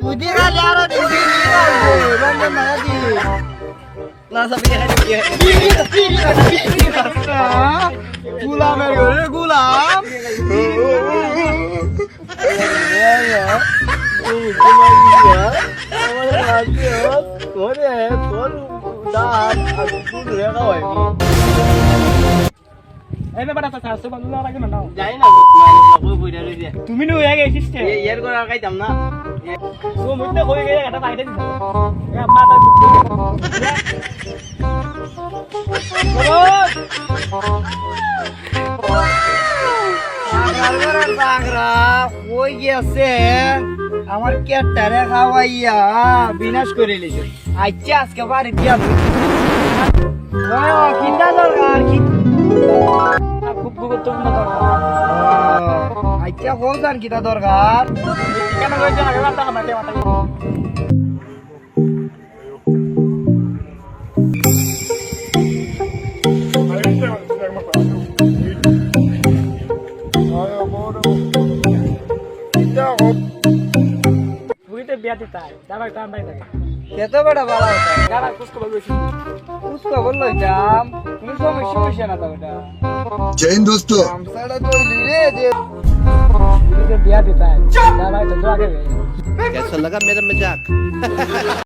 তুই দিয়ে খালি আরো দিন বন্ধন না দি না সবই গুলামের ঘরে গুলাম এই ব্যাপারটা তো সাসু বন্ধু লাগে না নাও যাই না মানে কই বইরা রইছে তুমি নো হয়ে গেছিস তে এর করে আর খাইতাম না তো মুইতে হয়ে গেলে একটা বাইরে দিও এ মাথা ওই গেছে আমার কেটারে খাওয়াইয়া বিনাশ করে লিছে আচ্ছা আজকে বাড়ি দিয়া কিনা দরকার খুব গুরুত্বপূর্ণ দরকার আচ্ছা হোক কিনা দরকার কেন কইছ না কথা আমাতে মাথা বুইতে বিয়া দিতাই দাবা দাম নাই দাও কত বড় ভালো হতো গালা কুসকো বলছি उसको बोलो जाम पुलिस को समस्या ना था बेटा जय हिंद दोस्तों हमसाड़ा तो ले दे बुईते बिया दिताई दावा तो आगे कैसा लगा मेरा मजाक